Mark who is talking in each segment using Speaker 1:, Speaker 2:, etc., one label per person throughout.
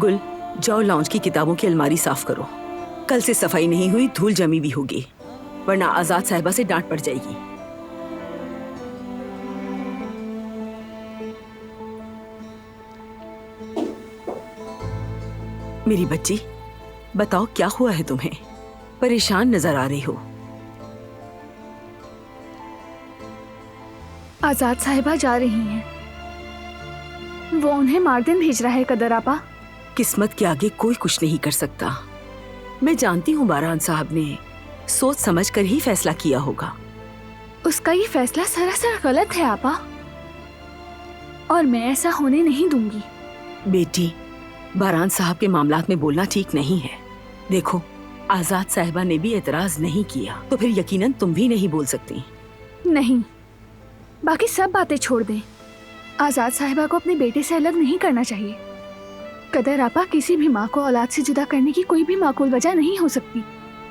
Speaker 1: गुल, जाओ लॉन्च की किताबों की अलमारी साफ करो। कल से सफाई नहीं हुई, धूल जमी भी होगी, वरना आजाद साहिबा से डांट पड़ जाएगी। मेरी बच्ची, बताओ क्या हुआ है तुम्हें? परेशान नजर आ रही हो।
Speaker 2: आजाद साहिबा जा रही हैं। वो उन्हें मार्दिन भेज रहा है कदर आपा।
Speaker 1: किस्मत के आगे कोई कुछ नहीं कर सकता। मैं जानती हूँ बारान साहब ने सोच समझ कर ही फैसला किया होगा।
Speaker 2: उसका ये फैसला सरासर गलत है आपा, और मैं ऐसा होने नहीं दूंगी।
Speaker 1: बेटी, बारान साहब के मामलात में बोलना ठीक नहीं है। देखो, आजाद साहिबा ने भी एतराज नहीं किया, तो फिर यकीनन तुम भी नहीं बोल सकती।
Speaker 2: नहीं, बाकी सब बातें छोड़ दें। आजाद साहिबा को अपने बेटे से अलग नहीं करना चाहिए। कदर आपा, किसी भी माँ को औलाद से जुदा करने की कोई भी माकूल वजह नहीं हो सकती।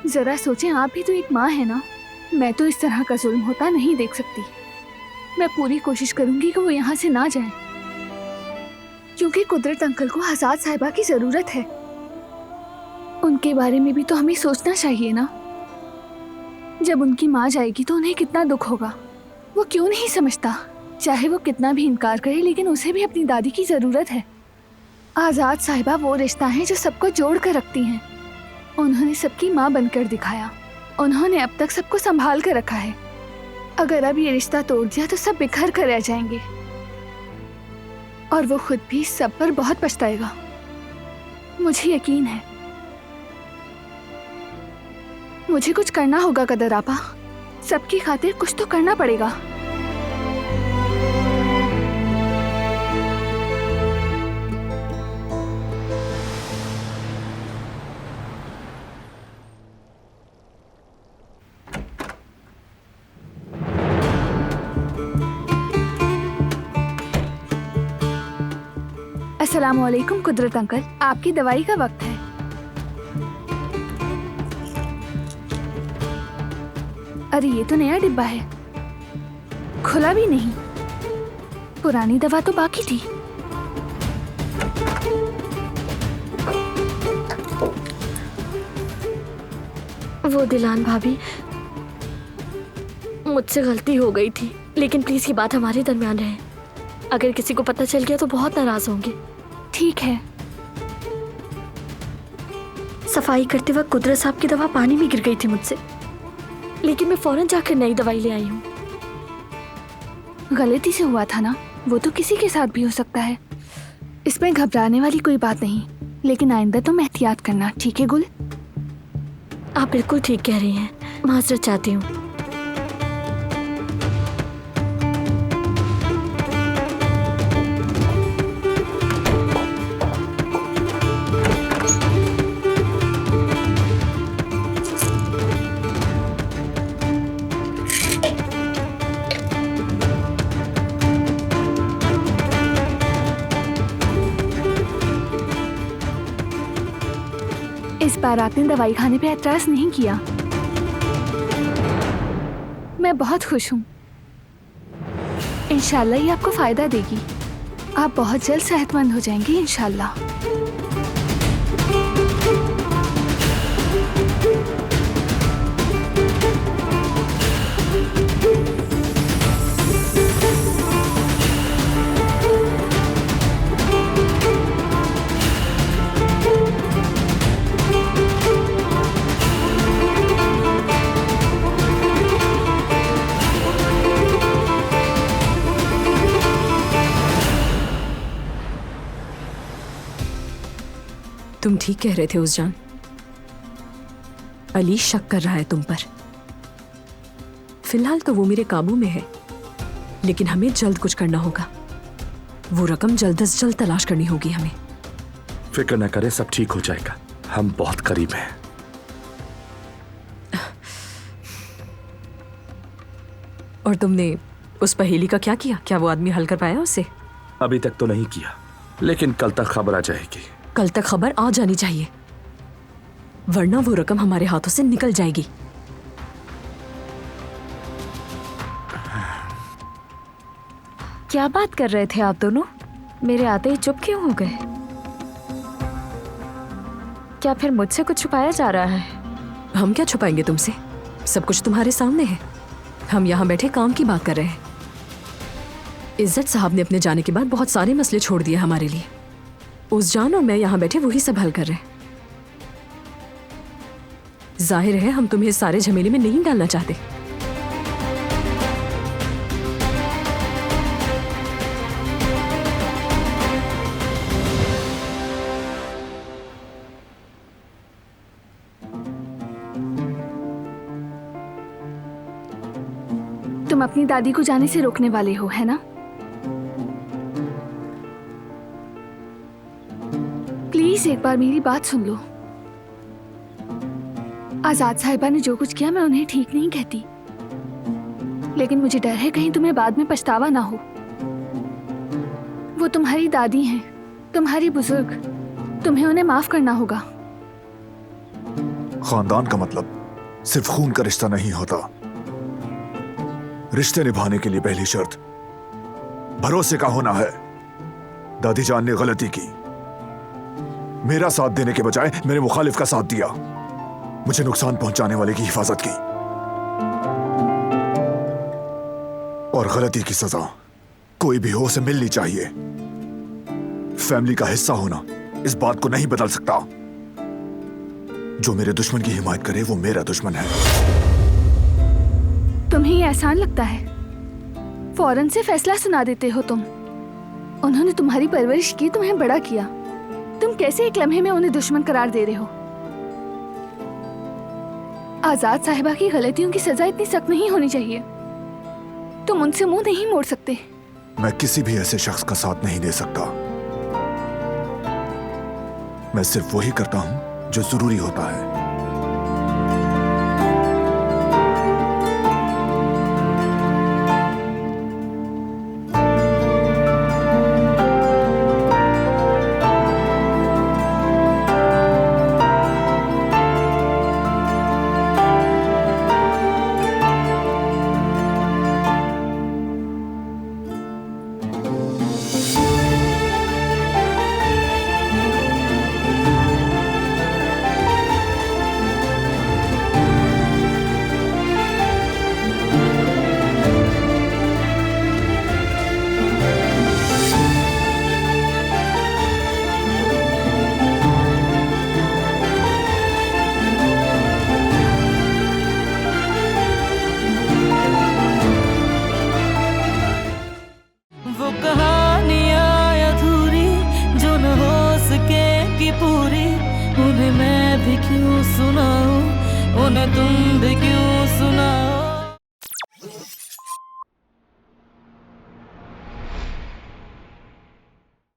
Speaker 2: जरा सोचें, आप भी तो एक माँ है ना। मैं तो इस तरह का जुल्म होता नहीं देख सकती। मैं पूरी कोशिश करूंगी कि वो यहाँ से ना जाएं, क्योंकि कुदरत अंकल को आजाद साहिबा की जरूरत है। उनके बारे में भी तो हमें सोचना चाहिए ना। जब उनकी माँ जाएगी तो उन्हें कितना दुख होगा। वो क्यों नहीं समझता? चाहे वो कितना भी इनकार करे, लेकिन उसे भी अपनी दादी की जरूरत है। आजाद साहिबा वो रिश्ता है जो सबको जोड़ कर रखती हैं। उन्होंने सबकी माँ बनकर दिखाया। उन्होंने अब तक सबको संभाल कर रखा है। अगर अब ये रिश्ता तोड़ दिया तो सब बिखर कर रह जाएंगे, और वो खुद भी सब पर बहुत पछताएगा। मुझे यकीन है। मुझे कुछ करना होगा कदर आपा। सबकी खातिर कुछ तो करना पड़ेगा। अस्सलामुअलैकुम कुदरत अंकल, आपकी दवाई का वक्त है। अरे ये तो नया डिब्बा है, खुला भी नहीं। पुरानी दवा तो बाकी थी।
Speaker 3: वो दिलान भाभी, मुझसे गलती हो गई थी, लेकिन प्लीज ये बात हमारे दरमियान रहे। अगर किसी को पता चल गया तो बहुत नाराज होंगे।
Speaker 2: ठीक है।
Speaker 3: सफाई करते वक्त कुदरत साहब की दवा पानी में गिर गई थी मुझसे, लेकिन मैं फौरन जाकर नई दवाई ले आई हूँ।
Speaker 2: गलती से हुआ था ना, वो तो किसी के साथ भी हो सकता है। इसमें घबराने वाली कोई बात नहीं, लेकिन आइंदा तुम एहतियात करना, ठीक है गुल?
Speaker 3: आप बिल्कुल ठीक कह रही हैं, माजरत चाहती हूँ।
Speaker 2: इस बार आपने दवाई खाने पे एतराज नहीं किया। मैं बहुत खुश हूँ। इंशाल्लाह ये आपको फायदा देगी। आप बहुत जल्द सेहतमंद हो जाएंगे इंशाल्लाह।
Speaker 4: तुम ठीक कह रहे थे उस्जान। अली शक कर रहा है तुम पर। फिलहाल तो वो मेरे काबू में है, लेकिन हमें जल्द कुछ करना होगा। वो रकम जल्द से जल्द तलाश करनी होगी हमें।
Speaker 5: फिक्र न करें, सब ठीक हो जाएगा। हम बहुत करीब हैं।
Speaker 4: और तुमने उस पहेली का क्या किया? क्या वो आदमी हल कर पाया उसे?
Speaker 5: अभी तक तो नहीं किया, लेकिन कल तक खबर आ जाएगी।
Speaker 4: कल तक खबर आ जानी चाहिए, वरना वो रकम हमारे हाथों से निकल जाएगी।
Speaker 6: क्या बात कर रहे थे आप दोनों? मेरे आते ही चुप क्यों हो गए?
Speaker 3: क्या फिर मुझसे कुछ छुपाया जा रहा है?
Speaker 4: हम क्या छुपाएंगे तुमसे? सब कुछ तुम्हारे सामने है। हम यहाँ बैठे काम की बात कर रहे हैं। इज्जत साहब ने अपने जाने के बाद बहुत सारे मसले छोड़ दिए हमारे लिए। उस जान और मैं यहाँ बैठे वही सब हल कर रहे हैं। जाहिर है हम तुम्हें इस सारे झमेले में नहीं डालना चाहते।
Speaker 2: तुम अपनी दादी को जाने से रोकने वाले हो, है ना? प्लीज एक बार मेरी बात सुन लो। आजाद साहिबा ने जो कुछ किया मैं उन्हें ठीक नहीं कहती, लेकिन मुझे डर है कहीं तुम्हें बाद में पछतावा ना हो। वो तुम्हारी दादी हैं, तुम्हारी बुजुर्ग, तुम्हें उन्हें माफ करना होगा।
Speaker 6: खानदान का मतलब सिर्फ खून का रिश्ता नहीं होता। रिश्ते निभाने के लिए पहली शर्त भरोसे का होना है। दादी जान ने गलती की, मेरा साथ देने के बजाय मेरे मुखालिफ का साथ दिया, मुझे नुकसान पहुंचाने वाले की हिफाजत की। और गलती की सजा कोई भी हो उसे मिलनी चाहिए। फैमिली का हिस्सा होना इस बात को नहीं बदल सकता। जो मेरे दुश्मन की हिमायत करे वो मेरा दुश्मन है।
Speaker 2: तुम्हें ये आसान लगता है? फौरन से फैसला सुना देते हो तुम। उन्होंने तुम्हारी परवरिश की, तुम्हें बड़ा किया। तुम कैसे एक लम्हे में उन्हें दुश्मन करार दे रहे हो? आजाद साहिबा की गलतियों की सजा इतनी सख्त नहीं होनी चाहिए। तुम उनसे मुंह नहीं मोड़ सकते।
Speaker 6: मैं किसी भी ऐसे शख्स का साथ नहीं दे सकता। मैं सिर्फ वही करता हूं जो जरूरी होता है।
Speaker 7: पूरी उन्हें मैं भी क्यों सुनाऊं, उन्हें तुम भी क्यों सुनाओ।